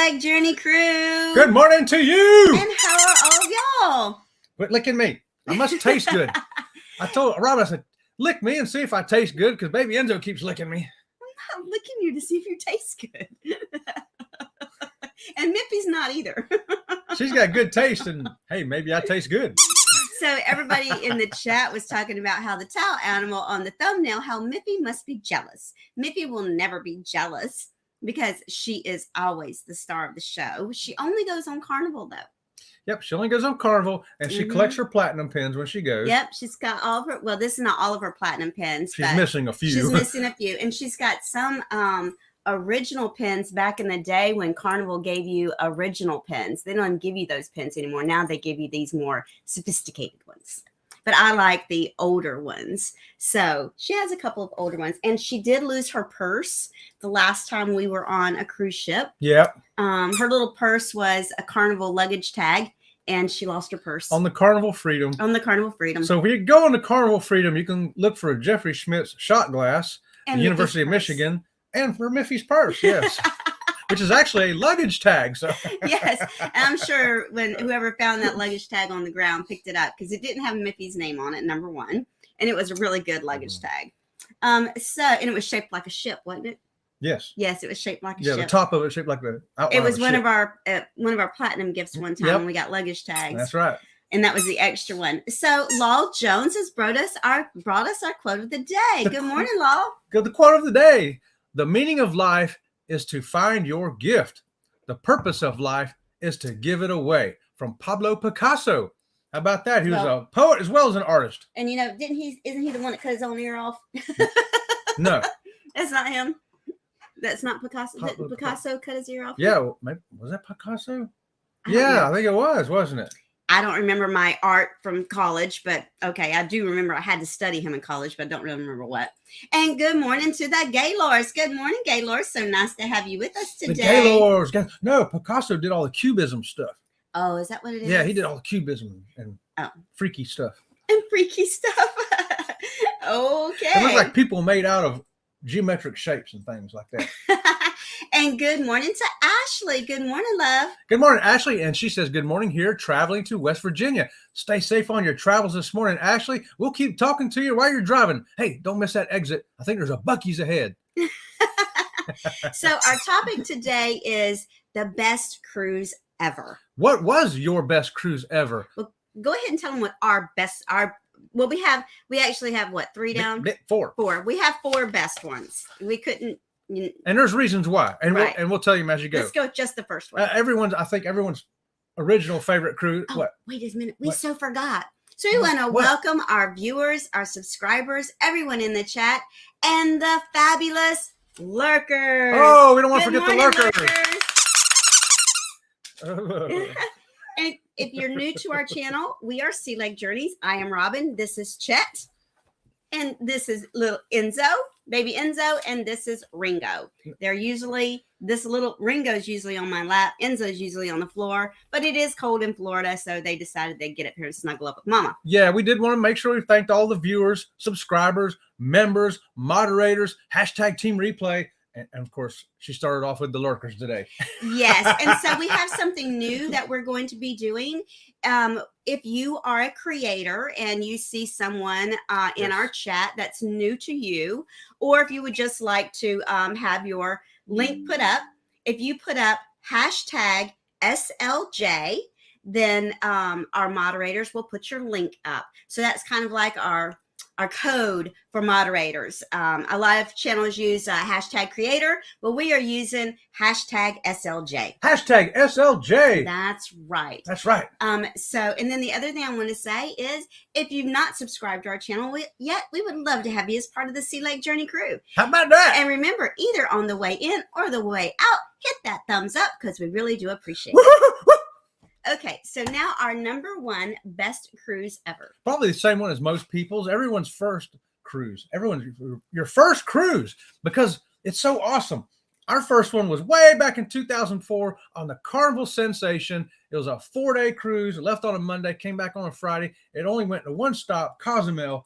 Lake Journey crew. Good morning to you. And how are all of y'all? Quit licking me. I must taste good. I told Rob, I said, lick me and see if I taste good because baby Enzo keeps licking me. I'm not licking you to see if you taste good. And Mippy's not either. She's got good taste and hey, maybe I taste good. So everybody in the chat was talking about how the towel animal on the thumbnail, how Mippy must be jealous. Mippy will never be jealous because she is always the star of the show. She only goes on Carnival though. Yep, she only goes on Carnival and she collects her platinum pins when she goes. Yep, she's got all of her, well, this is not all of her platinum pins. She's missing a few. She's missing a few. And she's got some original pins back in the day when Carnival gave you original pins. They don't give you those pins anymore. Now they give you these more sophisticated ones. But I like the older ones. So she has a couple of older ones. And she did lose her purse the last time we were on a cruise ship. Yep. Her little purse was a Carnival luggage tag. And she lost her purse. On the Carnival Freedom. On the Carnival Freedom. So if you go on the Carnival Freedom, you can look for Jeffrey Schmidt's shot glass, and the University of Michigan, and for Miffy's purse, yes. Which is actually a luggage tag. So yes. And I'm sure when whoever found that luggage tag on the ground picked it up because it didn't have Miffy's name on it, number one. And it was a really good luggage tag. And it was shaped like a ship, wasn't it? Yes. Yes, it was shaped like a ship. Yeah, the top of it shaped like the outline. It was of a one of our platinum gifts one time when we got luggage tags. That's right. And that was the extra one. So Law Jones has brought us our quote of the day. Good morning, Law. The quote of the day. The meaning of life is to find your gift. The purpose of life is to give it away. From Pablo Picasso. How about that? He was a poet as well as an artist. And isn't he the one that cut his own ear off? No. That's not him. That's not Picasso. Did Picasso cut his ear off? Yeah. Was that Picasso? I think it was, wasn't it? I don't remember my art from college, but okay, I do remember I had to study him in college, but I don't really remember what. And good morning to the Gaylords. Good morning, Gaylords. So nice to have you with us today. The Gaylords. No, Picasso did all the cubism stuff. Oh, is that what it is? Yeah, he did all the cubism and freaky stuff. And freaky stuff. Okay. It looked like people made out of geometric shapes and things like that. And good morning to Ashley. Good morning, love. Good morning, Ashley. And she says, good morning here, traveling to West Virginia. Stay safe on your travels this morning, Ashley. We'll keep talking to you while you're driving. Hey, don't miss that exit. I think there's a Buc-ee's ahead. So our topic today is the best cruise ever. What was your best cruise ever? Well, go ahead and tell them what we actually have what, 3 down? 4. We have 4 best ones. We couldn't. And there's reasons why. And we'll tell you as you go. Let's go with just the first one. I think everyone's original favorite cruise. What? Wait a minute. We so forgot. So we want to welcome our viewers, our subscribers, everyone in the chat, and the fabulous lurkers. Oh, we don't want to forget the lurkers. And if you're new to our channel, we are Sea Lake Journeys. I am Robin. This is Chet. And this is little Enzo, baby Enzo, and this is Ringo. Ringo's usually on my lap. Enzo's usually on the floor, but it is cold in Florida, so they decided they'd get up here and snuggle up with Mama. Yeah, we did want to make sure we thanked all the viewers, subscribers, members, moderators, #Team Replay. And of course, she started off with the lurkers today. Yes. And so we have something new that we're going to be doing. If you are a creator and you see someone in our chat that's new to you, or if you would just like to have your link put up, if you put up #SLJ, then our moderators will put your link up. So that's kind of like our code for moderators. A lot of channels use #creator, but we are using #SLJ. #SLJ. That's right. That's right. And then the other thing I want to say is, if you've not subscribed to our channel yet, we would love to have you as part of the Sea Lake Journey crew. How about that? And remember, either on the way in or the way out, hit that thumbs up because we really do appreciate it. Okay, so now our number 1 best cruise ever. Probably the same one as most people's. Everyone's first cruise. Your first cruise, because it's so awesome. Our first one was way back in 2004 on the Carnival Sensation. It was a 4-day cruise. It left on a Monday, came back on a Friday. It only went to one stop, Cozumel.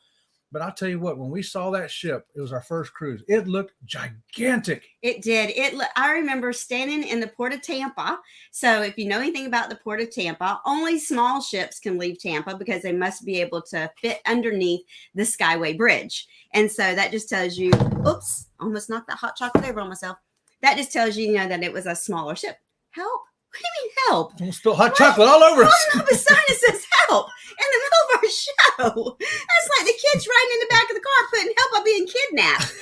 But I'll tell you what, when we saw that ship, it was our first cruise. It looked gigantic. It did. I remember standing in the port of Tampa. So if you know anything about the port of Tampa, only small ships can leave Tampa because they must be able to fit underneath the Skyway Bridge. And so that just tells you, oops, almost knocked that hot chocolate over on myself. That just tells you, that it was a smaller ship. Help. What do you mean help? Don't spill hot chocolate all over us. Pulling up a sign that says help in the middle of our show. That's like the kids riding in the back of the car putting help by being kidnapped.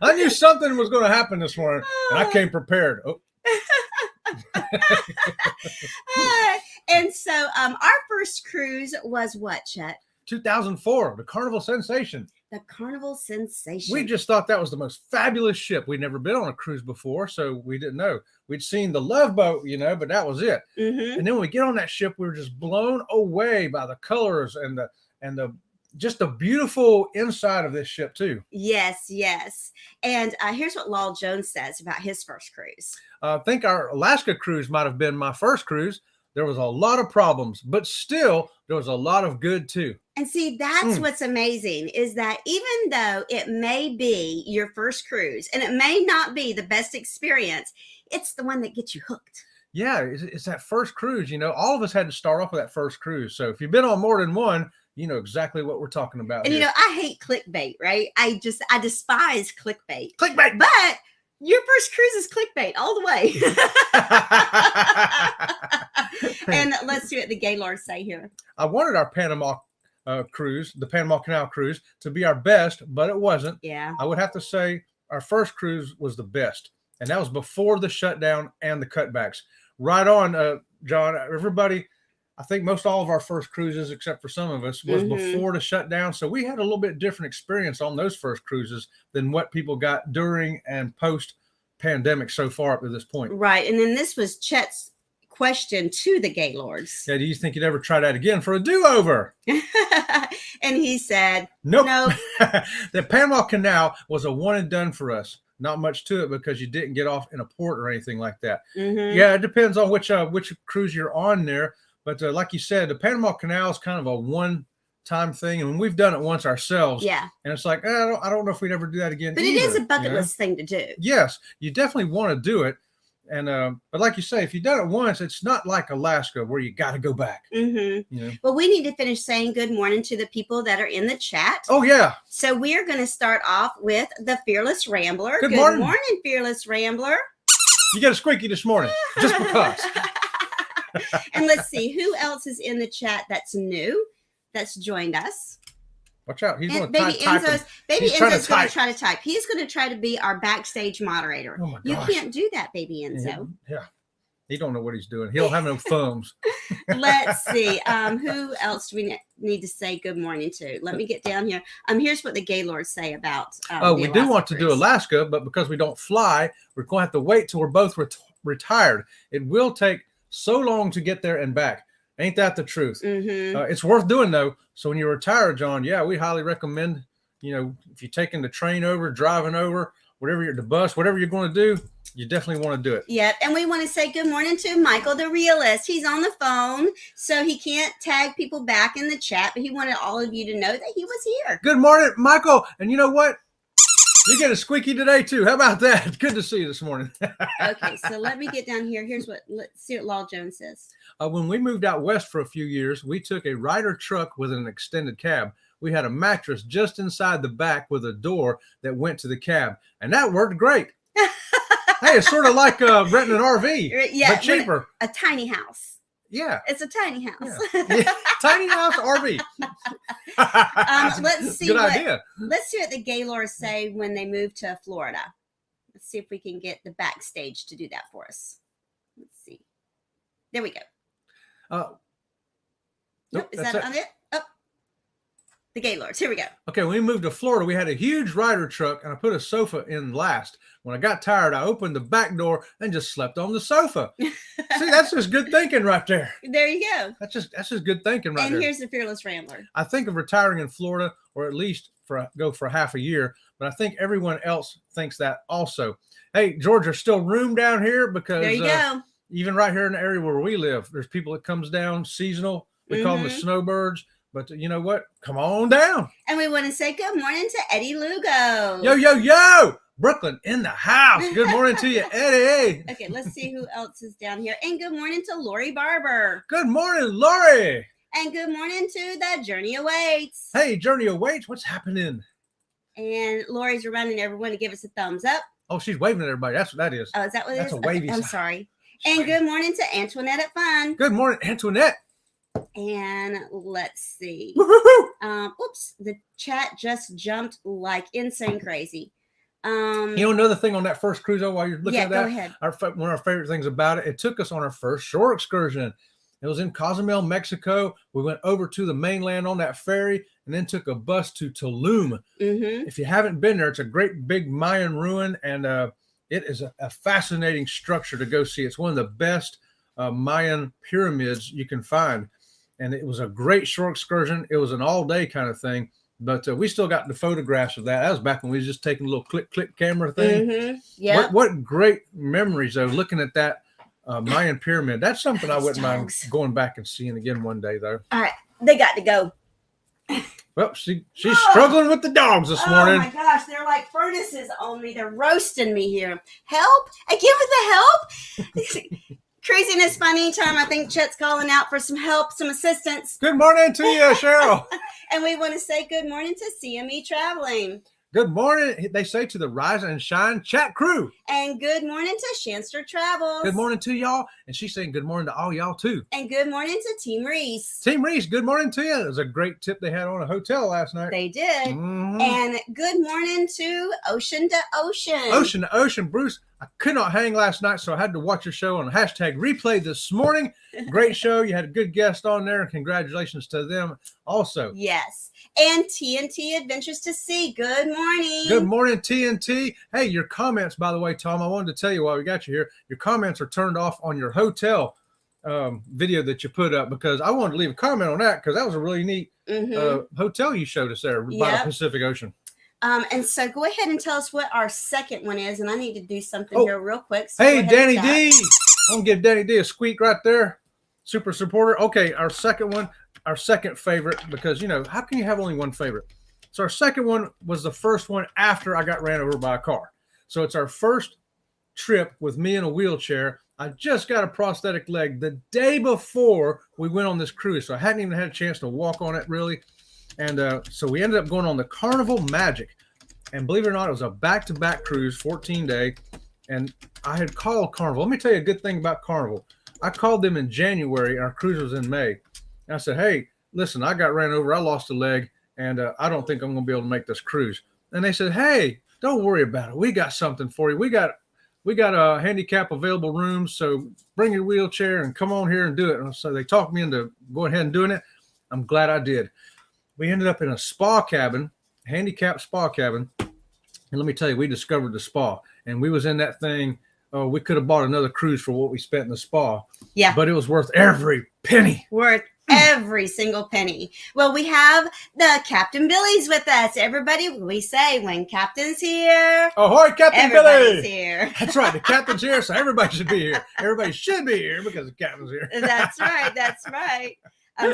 I knew something was going to happen this morning, and I came prepared. Oh. And so our first cruise was what, Chet? 2004, the Carnival Sensation. The Carnival Sensation. We just thought that was the most fabulous ship. We'd never been on a cruise before, so we didn't know. We'd seen the Love Boat, but that was it. Mm-hmm. And then when we get on that ship, we were just blown away by the colors and the just the beautiful inside of this ship too. Yes. And here's what Lowell Jones says about his first cruise. I think our Alaska cruise might have been my first cruise. There was a lot of problems, but still there was a lot of good too. And see, that's what's amazing is that even though it may be your first cruise and it may not be the best experience, it's the one that gets you hooked. Yeah, it's that first cruise. All of us had to start off with that first cruise. So if you've been on more than one, you know exactly what we're talking about. And I hate clickbait, right? I despise clickbait. Clickbait. But your first cruise is clickbait all the way. And let's see what the Gaylords say here. I wanted our Panama cruise, the Panama Canal cruise, to be our best, but it wasn't. Yeah. I would have to say our first cruise was the best. And that was before the shutdown and the cutbacks. Right on, John. Everybody, I think most all of our first cruises, except for some of us, was before the shutdown. So we had a little bit different experience on those first cruises than what people got during and post pandemic so far up to this point. Right. And then this was Chet's question to the Gaylords. Yeah, do you think you'd ever try that again for a do-over? And he said, Nope. The Panama Canal was a one and done for us. Not much to it because you didn't get off in a port or anything like that. Mm-hmm. Yeah, it depends on which cruise you're on there. But like you said, the Panama Canal is kind of a one-time thing, and we've done it once ourselves. Yeah, and it's like I don't know if we'd ever do that again. But either, it is a bucket list thing to do. Yes, you definitely want to do it. And but like you say, if you've done it once, it's not like Alaska where you got to go back. Mm-hmm. Well, we need to finish saying good morning to the people that are in the chat. Oh, yeah. So we're going to start off with the Fearless Rambler. Good morning, Fearless Rambler. You got a squeaky this morning, just because. And let's see, who else is in the chat that's new, that's joined us? Watch out. He's going to type. Baby Enzo's going to try to type. He's going to try to be our backstage moderator. Oh my gosh. You can't do that, Baby Enzo. Yeah. He don't know what he's doing. He don't have no thumbs. Let's see. Who else do we need to say good morning to? Let me get down here. Here's what the Gaylords say about we do want to do Alaska, but because we don't fly, we're going to have to wait till we're both retired. It will take so long to get there and back. Ain't that the truth? It's worth doing, though. So when you're retired, John, yeah, we highly recommend, if you're taking the train over, driving over, the bus, whatever you're going to do, you definitely want to do it. Yep. And we want to say good morning to Michael, the realist. He's on the phone, so he can't tag people back in the chat, but he wanted all of you to know that he was here. Good morning, Michael. And you know what? You get a squeaky today, too. How about that? Good to see you this morning. Okay, so let me get down here. Let's see what Lowell Jones says. When we moved out west for a few years, we took a Ryder truck with an extended cab. We had a mattress just inside the back with a door that went to the cab, and that worked great. Hey, it's sort of like renting an RV, but cheaper. A tiny house. Yeah. It's a tiny house. Yeah. Tiny house RV. Let's see. Good idea. Let's see what the Gaylords say when they move to Florida. Let's see if we can get the backstage to do that for us. Let's see. There we go. Nope, is that on it? Oh, the Gaylords. Here we go. Okay, when we moved to Florida, we had a huge Ryder truck, and I put a sofa in last. When I got tired, I opened the back door and just slept on the sofa. See, that's just good thinking right there. There you go. That's just good thinking right there. And here's the Fearless Rambler. I think of retiring in Florida, or at least go for half a year, but I think everyone else thinks that also. Hey, George, there's still room down here because there you go. Even right here in the area where we live, there's people that comes down seasonal. We call them the snowbirds. But you know what? Come on down. And we want to say good morning to Eddie Lugo. Yo, yo, yo. Brooklyn in the house. Good morning to you, Eddie. Okay, let's see who else is down here. And good morning to Lori Barber. Good morning, Lori. And good morning to The Journey Awaits. Hey, Journey Awaits. What's happening? And Lori's reminding everyone to give us a thumbs up. Oh, she's waving at everybody. That's what that is. Oh, is that what it is? That's a wavy Okay, I'm sign. sorry. And good morning to Antoinette at Fun. Good morning, Antoinette. And let's see. Woo-hoo-hoo. Oops, the chat just jumped like insane crazy. You know another thing on that first cruise, while you're looking at that? Go ahead. One of our favorite things about it, it took us on our first shore excursion. It was in Cozumel, Mexico. We went over to the mainland on that ferry and then took a bus to Tulum. Mm-hmm. If you haven't been there, it's a great big Mayan ruin, and it is a fascinating structure to go see. It's one of the best Mayan pyramids you can find. And it was a great shore excursion. It was an all-day kind of thing, but we still got the photographs of that. That was back when we was just taking a little click camera thing. Mm-hmm. Yeah. What great memories, though, looking at that Mayan pyramid. That's something I wouldn't mind going back and seeing again one day, though. All right, they got to go. Well, she's struggling with the dogs this morning. Oh my gosh, they're like furnaces on me. They're roasting me here. Help! I give it the help. Craziness funny time. I think Chet's calling out for some help, some assistance. Good morning to you, Cheryl. And we want to say good morning to CME Traveling. Good morning, they say, to the Rise and Shine chat crew. And good morning to Shanster Travels. Good morning to y'all. And she's saying good morning to all y'all, too. And good morning to Team Reese. Team Reese, good morning to you. It was a great tip they had on a hotel last night. They did. Mm-hmm. And good morning to Ocean to Ocean. Ocean to Ocean. Bruce, I could not hang last night, so I had to watch your show on hashtag replay this morning. Great show. You had a good guest on there, and congratulations to them also. Yes. And TNT Adventures to Sea. Good morning. Good morning, TNT. Hey, your comments, by the way, Tom, I wanted to tell you while we got you here, your comments are turned off on your hotel video that you put up, because I wanted to leave a comment on that, because that was a really neat hotel you showed us there by the Pacific Ocean. And so go ahead and tell us what our second one is. And I need to do something here real quick. So hey, Danny D. I'm going to give Danny D a squeak right there. Super supporter. Okay, our second one, our second favorite, because, you know, how can you have only one favorite? So our second one was the first one after I got ran over by a car. So it's our first trip with me in a wheelchair. I just got a prosthetic leg the day before we went on this cruise. So I hadn't even had a chance to walk on it, really. And so we ended up going on the Carnival Magic. And believe it or not, it was a back-to-back cruise, 14-day. And I had called Carnival. Let me tell you a good thing about Carnival. I called them in January. Our cruise was in May. And I said, hey, listen, I got ran over. I lost a leg, and I don't think I'm going to be able to make this cruise. And they said, hey, don't worry about it. We got something for you. We got a handicap available rooms, so bring your wheelchair and come on here and do it. And so they talked me into going ahead and doing it. I'm glad I did. We ended up in a spa cabin, handicapped spa cabin. And let me tell you, we discovered the spa. And we was in that thing. Oh, we could have bought another cruise for what we spent in the spa. Yeah. But it was worth every penny. Worth every single penny. Well, we have the Captain Billy's with us. Everybody, we say when Captain's here. Ahoy, Captain everybody's Billy. Here. That's right. The Captain's here, so everybody should be here. Everybody should be here because the Captain's here. That's right. That's right.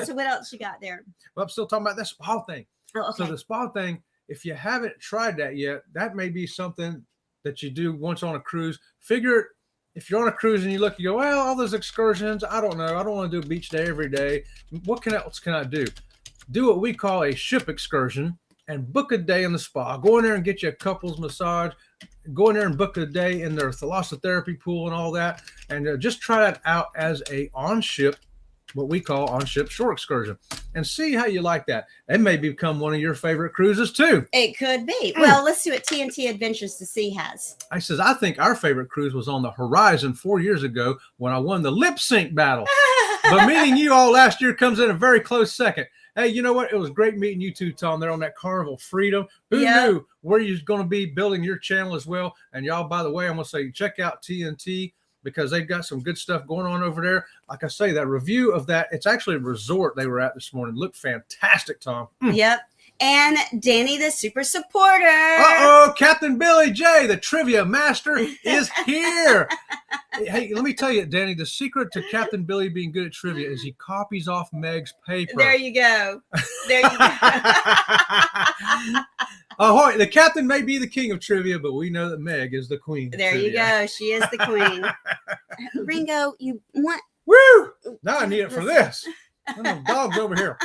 So what else you got there? Well, I'm still talking about that spa thing. Oh, okay. So the spa thing, if you haven't tried that yet, that may be something that you do once on a cruise. Figure if you're on a cruise and you look, you go, well, all those excursions, I don't know. I don't want to do a beach day every day. What else can I do? Do what we call a ship excursion and book a day in the spa. Go in there and get you a couples massage. Go in there and book a day in their thalassotherapy pool and all that. And just try that out as a on-ship, what we call on-ship shore excursion, and see how you like that. It may become one of your favorite cruises too. It could be. Well, let's see what TNT Adventures to Sea has. I think our favorite cruise was on the Horizon 4 years ago when I won the lip sync battle. But meeting you all last year comes in a very close second. Hey, you know what? It was great meeting you two, Tom, there on that Carnival Freedom. Who knew where you're going to be building your channel as well? And y'all, by the way, I'm going to say check out TNT, because they've got some good stuff going on over there. Like I say, that review of that, it's actually a resort they were at this morning. Looked fantastic, Tom. Yep. And Danny, the super supporter. Uh-oh, Captain Billy J, the trivia master, is here. Hey, let me tell you, Danny, the secret to Captain Billy being good at trivia is he copies off Meg's paper. There you go. There you go. Ahoy, the captain may be the king of trivia, but we know that Meg is the queen. There you go. She is the queen. Ringo, you want... Woo! Now I need it for this. Oh, dog's over here.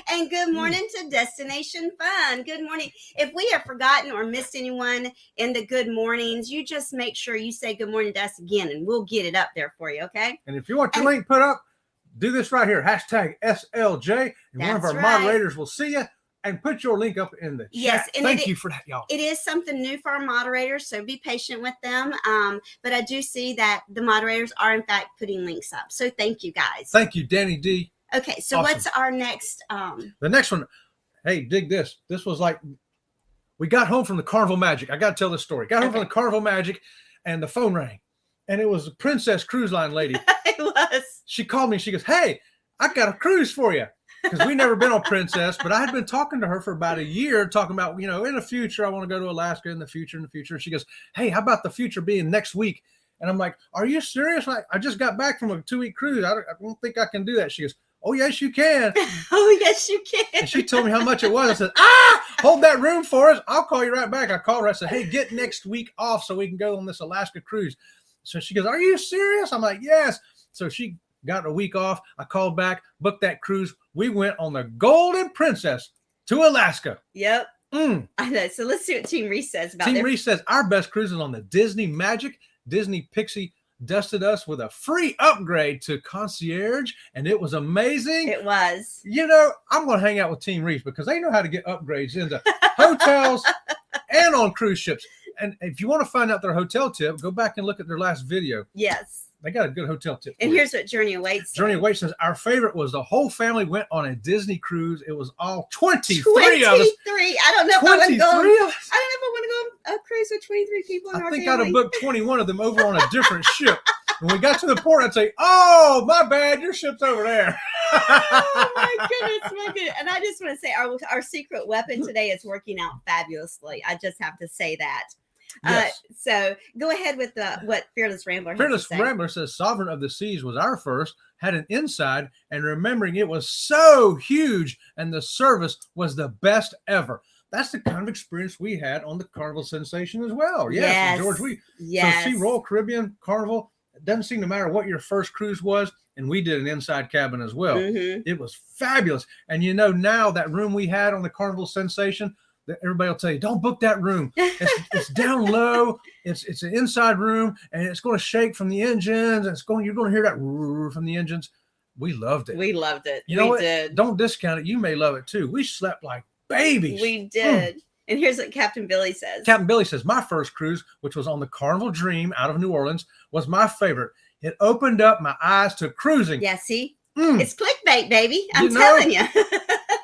And good morning to Destination Fun. Good morning. If we have forgotten or missed anyone in the good mornings, you just make sure you say good morning to us again, and we'll get it up there for you, okay? And if you want your link put up, do this right here, hashtag SLJ, and one of our moderators will see you and put your link up in the chat. Yes, and thank you for that, y'all. It is something new for our moderators, so be patient with them. But I do see that the moderators are, in fact, putting links up. So thank you, guys. Thank you, Danny D. Okay, so awesome. What's our next? The next one, hey, dig this. This was like, we got home from the Carnival Magic. I got to tell this story. Got home from the Carnival Magic, and the phone rang. And it was the Princess Cruise Line lady. It was. She called me. She goes, hey, I got a cruise for you. Because we never been on Princess, but I had been talking to her for about a year, talking about, you know, in the future, I want to go to Alaska in the future. And she goes, hey, how about the future being next week? And I'm like, are you serious? Like, I just got back from a 2-week cruise. I don't think I can do that. She goes, oh, yes, you can. Oh, yes, you can. And she told me how much it was. I said, hold that room for us. I'll call you right back. I called her. I said, hey, get next week off so we can go on this Alaska cruise. So she goes, are you serious? I'm like, yes. So she got a week off. I called back, booked that cruise. We went on the Golden Princess to Alaska. Yep. I know. So let's see what Team Reese says about Team Reese says our best cruise is on the Disney Magic. Disney Pixie dusted us with a free upgrade to concierge, and it was amazing. It was. You know, I'm going to hang out with Team Reese because they know how to get upgrades into hotels and on cruise ships. And if you want to find out their hotel tip, go back and look at their last video. Yes. They got a good hotel tip. And here's what Journey Awaits. Journey Awaits says our favorite was the whole family went on a Disney cruise. It was all 23 of us. 23. I don't know if I want to go. I don't know if I want to go on a cruise with 23 people in our family. I think I'd have booked 21 of them over on a different ship. When we got to the port, I'd say, oh, my bad, your ship's over there. Oh, my goodness. And I just want to say our secret weapon today is working out fabulously. I just have to say that. Yes. So go ahead with what Fearless Rambler Fearless Rambler says Sovereign of the Seas was our first, had an inside, and remembering it was so huge and the service was the best ever. That's the kind of experience we had on the Carnival Sensation as well. Yes. George, so see Royal Caribbean, Carnival, it doesn't seem to matter what your first cruise was, and we did an inside cabin as well. It was fabulous. And you know, now that room we had on the Carnival Sensation, everybody will tell you, don't book that room. It's down low. It's an inside room, and it's going to shake from the engines. And you're going to hear that from the engines. We loved it. We loved it. You know what? Don't discount it. You may love it too. We slept like babies. We did. And here's what Captain Billy says. Captain Billy says, my first cruise, which was on the Carnival Dream out of New Orleans, was my favorite. It opened up my eyes to cruising. Yeah, see? It's clickbait, baby. I'm telling you.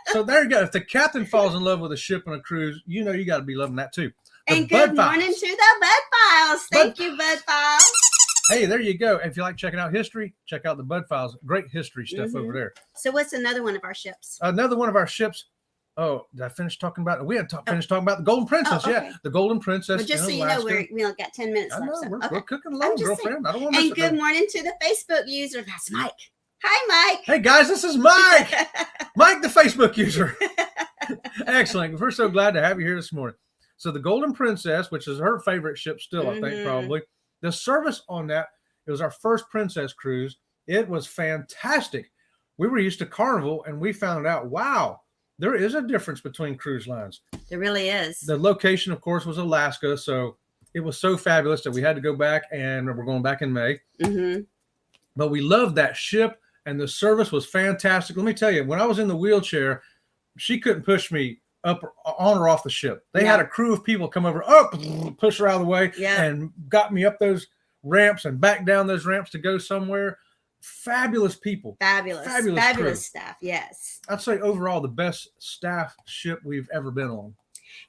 So there you go. If the captain falls in love with a ship on a cruise, you know you got to be loving that too. And good morning to the Bud Files. Thank you, Bud Files. Hey, there you go. If you like checking out history, check out the Bud Files. Great history stuff over there. So what's another one of our ships? Another one of our ships. Oh, did I finish talking about it? We hadn't finished talking about the Golden Princess. Yeah, the Golden Princess. Well, just so you know, we only got 10 minutes left. We're cooking along, girlfriend. I don't want to miss it. And good morning to the Facebook user. That's Mike. Hi, Mike. Hey, guys, this is Mike. Mike, the Facebook user. Excellent. We're so glad to have you here this morning. So the Golden Princess, which is her favorite ship still, I think, probably. The service on that, it was our first Princess cruise. It was fantastic. We were used to Carnival, and we found out, wow, there is a difference between cruise lines. There really is. The location, of course, was Alaska, so it was so fabulous that we had to go back, and we're going back in May. But we loved that ship. And the service was fantastic. Let me tell you, when I was in the wheelchair, she couldn't push me up on or off the ship. They had a crew of people come over, push her out of the way, and got me up those ramps and back down those ramps to go somewhere. Fabulous people. Fabulous staff, yes. I'd say overall the best staff ship we've ever been on.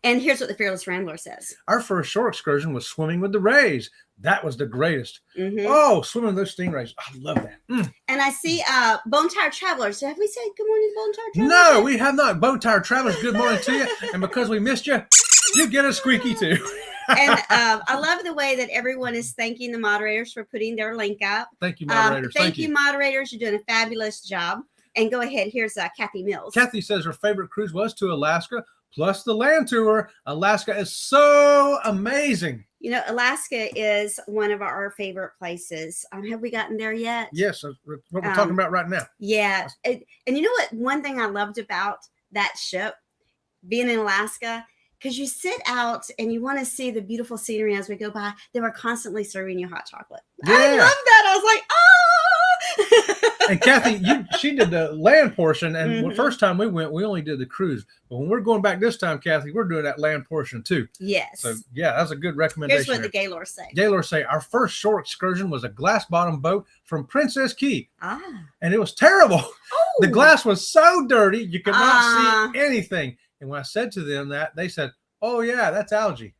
And here's what the Fearless Rambler says. Our first shore excursion was swimming with the rays. That was the greatest. Mhm. Oh, swimming with those stingrays. I love that. And I see Bone Tired Travelers. Have we said good morning to Bone Tired Travelers? No, yet? we have not. Bone Tired Travelers, good morning to you. And because we missed you, you get a squeaky too. And I love the way that everyone is thanking the moderators for putting their link up. Thank you, moderators. Thank you, moderators. You're doing a fabulous job. And go ahead. Here's Kathy Mills. Kathy says her favorite cruise was to Alaska, plus the land tour. Alaska is so amazing. You know, Alaska is one of our favorite places. Have we gotten there yet? Yes, that's what we're talking about right now. Yeah. And you know what? One thing I loved about that ship, being in Alaska, because you sit out and you want to see the beautiful scenery as we go by. They were constantly serving you hot chocolate. Yeah. I love that. I was like, oh. And Kathy, she did the land portion, and the Mhm. first time we went, we only did the cruise. But when we're going back this time, Kathy, we're doing that land portion too. Yes. So yeah, that's a good recommendation. Here's what the there. Gaylords say. Gaylord say our first shore excursion was a glass bottom boat from Princess Key, Ah. and it was terrible. Oh. The glass was so dirty you could not Ah. see anything. And when I said to them that, they said, "Oh yeah, that's algae."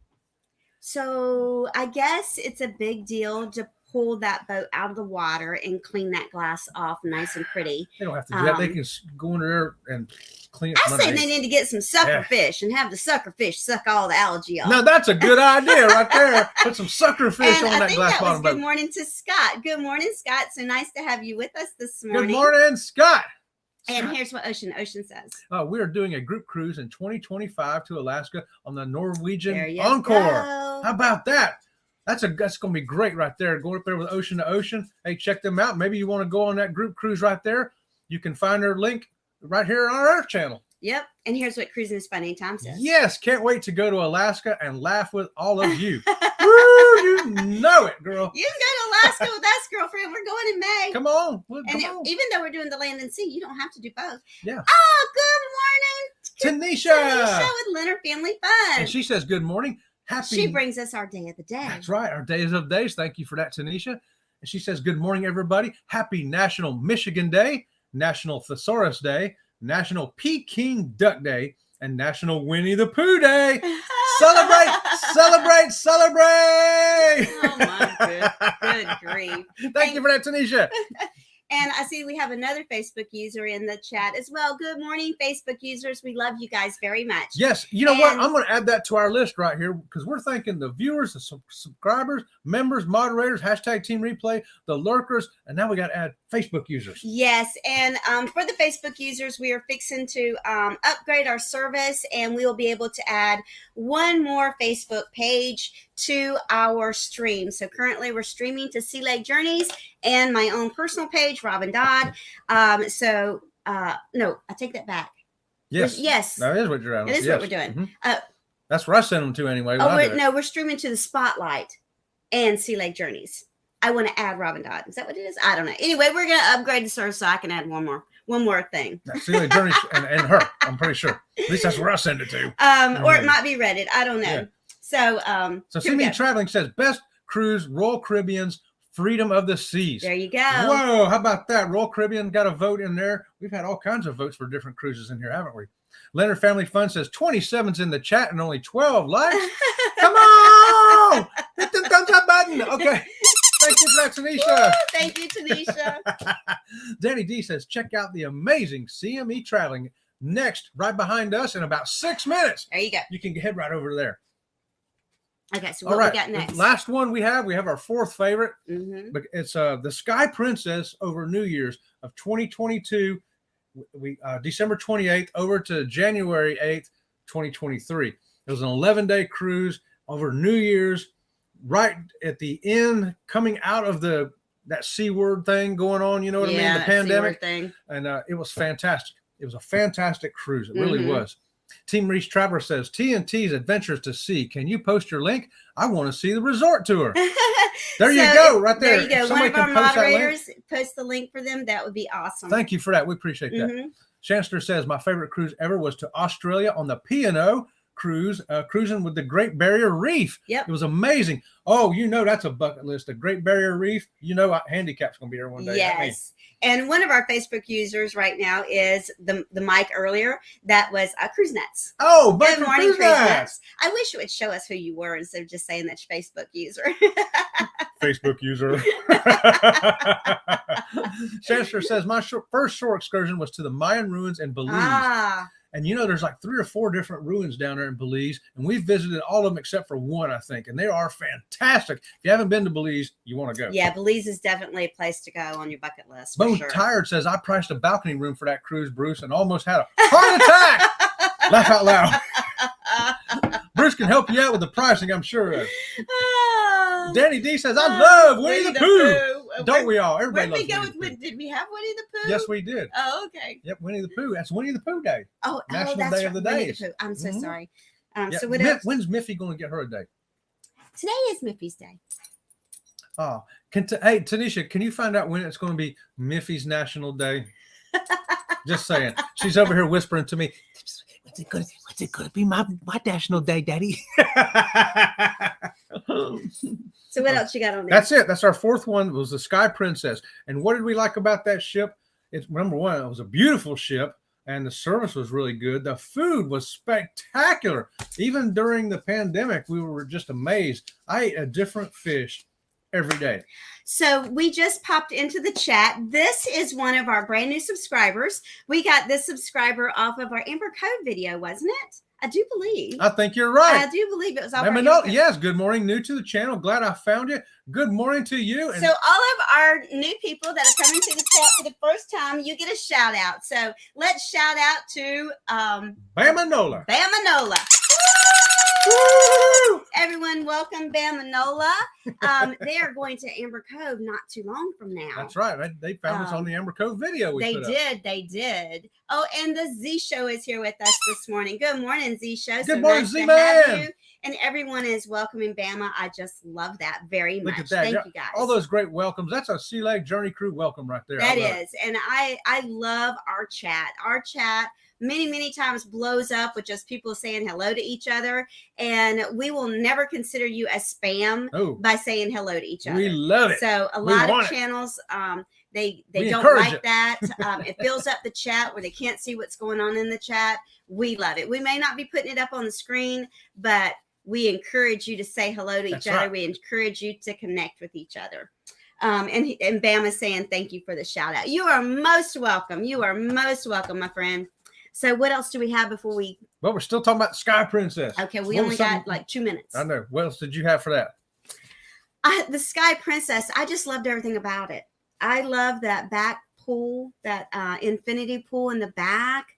So I guess it's a big deal to pull that boat out of the water and clean that glass off nice and pretty. They don't have to do that. They can go in there and clean it. I from say they underneath. need to get some sucker fish and have the sucker fish suck all the algae off. Now that's a good idea right there. Put some sucker fish And on I that think glass that was bottom good boat. morning to Scott. Good morning, Scott. So nice to have you with us this morning. Good morning, Scott. And here's what Ocean says. We are doing a group cruise in 2025 to Alaska on the Norwegian There you Encore. go. How about that? That's going to be great right there. Going up there with Ocean to Ocean. Hey, check them out. Maybe you want to go on that group cruise right there. You can find their link right here on our channel. Yep. And here's what Cruising is Fun Anytime says. Yes, can't wait to go to Alaska and laugh with all of you. Woo, you know it, girl. You can go to Alaska with us, girlfriend. We're going in May. Come on. And even though we're doing the land and sea, you don't have to do both. Yeah. Oh, good morning, Tanisha. Tanisha with Leonard Family Fun. And she says, good morning. Happy. She brings us our day of the day. That's right. Our days of days. Thank you for that, Tanisha. And she says, good morning, everybody. Happy National Michigan Day, National Thesaurus Day, National Peking Duck Day, and National Winnie the Pooh Day. Celebrate, celebrate, celebrate. Oh, my good grief. Thank you for that, Tanisha. And I see we have another Facebook user in the chat as well. Good morning, Facebook users. We love you guys very much. Yes. You know what? I'm going to add that to our list right here because we're thanking the viewers, the subscribers, members, moderators, hashtag Team Replay, the lurkers, and now we got to add Facebook users. Yes. And for the Facebook users, we are fixing to upgrade our service, and we will be able to add one more Facebook page to our stream. So currently we're streaming to Sea Lake Journeys and my own personal page, Robin Dodd. No, I take that back. Yes. Yes. That is what you're at. It is what we're doing. Mm-hmm. That's where I send them to anyway. We're streaming to the Spotlight and Sea Lake Journeys. I want to add Robin Dodd. Is that what it is? I don't know. Anyway, we're going to upgrade the service so I can add one more thing. Sea Lake Journeys and her, I'm pretty sure. At least that's where I send it to. Or it might be Reddit. I don't know. Yeah. So See Me Traveling says, best cruise, Royal Caribbean's Freedom of the Seas. There you go. Whoa, how about that? Royal Caribbean got a vote in there. We've had all kinds of votes for different cruises in here, haven't we? Leonard Family Fun says 27's in the chat and only 12 likes. Come on! Hit the thumbs up button. Okay. Thank you for that, Tanisha. Woo, thank you, Tanisha. Danny D says, check out the amazing CME Traveling next, right behind us in about 6 minutes. There you go. You can head right over there. Okay, so what we got next? The last one we have our fourth favorite. Mm-hmm. It's the Sky Princess over New Year's of 2022. We December 28th over to January 8th, 2023. It was an 11-day cruise over New Year's, right at the end, coming out of that C word thing going on. You know what I mean? The pandemic thing. And it was fantastic. It was a fantastic cruise. It really was. Team Reach Traveler says, TNT's Adventures to Sea. Can you post your link? I want to see the resort tour. There you go, right there. There you go. One of our moderators post the link for them. That would be awesome. Thank you for that. We appreciate that. Chancellor says, my favorite cruise ever was to Australia on the P&O. cruise, cruising with the Great Barrier Reef. Yep. It was amazing. Oh, that's a bucket list. The Great Barrier Reef. Handicap's going to be here one day. Yes. And one of our Facebook users right now is the Mike earlier. That was Cruise Nuts. Oh, good morning, Cruise Nuts. I wish it would show us who you were instead of just saying that Facebook user. Facebook user. Chester says, my first shore excursion was to the Mayan ruins in Belize. And there's like 3 or 4 different ruins down there in Belize, and we've visited all of them except for one, I think, and they are fantastic. If you haven't been to Belize, you want to go. Yeah, Belize is definitely a place to go on your bucket list. Bone Tired says, I priced a balcony room for that cruise, Bruce, and almost had a heart attack. Laugh out loud. Bruce can help you out with the pricing, I'm sure. Danny D says, I love Winnie the Pooh. Don't we all? Everybody loves Winnie the Pooh. Did we have Winnie the Pooh? Yes, we did. Oh, okay. Yep, Winnie the Pooh. That's Winnie the Pooh Day. National Day right. of the Days. I'm so sorry. Yeah. So what else? When's Miffy going to get her a day? Today is Miffy's day. Oh, hey, Tanisha, can you find out when it's going to be Miffy's National Day? Just saying. She's over here whispering to me, what's it going to be my National Day, Daddy? So what else you got on there? That's it. That's our 4th one. It was the Sky Princess. And what did we like about that ship? It's number one, it was a beautiful ship, and the service was really good. The food was spectacular. Even during the pandemic, we were just amazed. I ate a different fish every day. So we just popped into the chat. This is one of our brand new subscribers. We got this subscriber off of our Amber Code video, wasn't it? I do believe. I think you're right. I do believe it was off Yes, good morning. New to the channel. Glad I found you. Good morning to you. And so all of our new people that are coming to the chat for the first time, you get a shout out. So let's shout out to Bamanola. Bamanola. Woo! Everyone, welcome Bamanola. They are going to Amber Cove not too long from now. That's right. They found us on the Amber Cove video. They did. Oh, and the Z Show is here with us this morning. Good morning, Z Show. Good morning, Z Man. And everyone is welcoming Bama. I just love that very much. Look at that. Thank you, guys. All those great welcomes. That's a Sea Leg Journey Crew welcome right there. That is. And I love our chat. Our chat many times blows up with just people saying hello to each other. And we will never consider you as spam by saying hello to each other. We love it. So a lot of channels, they don't like that. It fills up the chat where they can't see what's going on in the chat. We love it. We may not be putting it up on the screen, but we encourage you to say hello to each other. Right. We encourage you to connect with each other. And Bam is saying thank you for the shout out. You are most welcome. You are most welcome, my friend. So what else do we have before we? Well, we're still talking about the Sky Princess. Okay, we only got like 2 minutes. I know. What else did you have for that? The Sky Princess. I just loved everything about it. I love that back pool, that infinity pool in the back.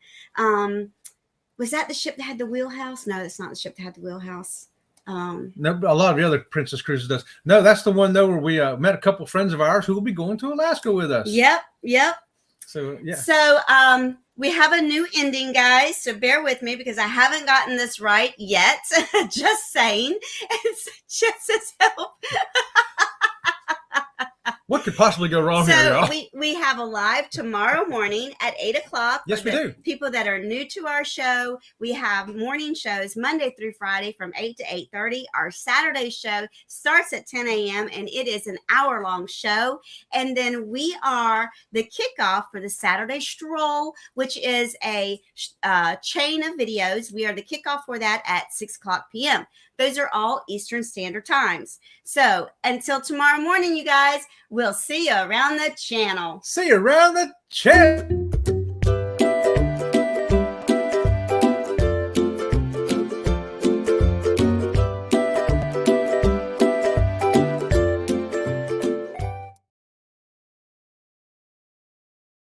Was that the ship that had the wheelhouse? No, that's not the ship that had the wheelhouse. No, a lot of the other Princess Cruises does. No, that's the one though where we met a couple friends of ours who will be going to Alaska with us. Yep. So yeah. So we have a new ending, guys. So bear with me because I haven't gotten this right yet. Just saying. It's just as help. What could possibly go wrong here, y'all? We have a live tomorrow morning at 8:00. Yes, we do. People that are new to our show, we have morning shows Monday through Friday from 8 to 8:30. Our Saturday show starts at 10 a.m. and it is an hour-long show. And then we are the kickoff for the Saturday Stroll, which is a chain of videos. We are the kickoff for that at 6:00 p.m. Those are all Eastern Standard Times. So until tomorrow morning, you guys, we'll see you around the channel. See you around the channel.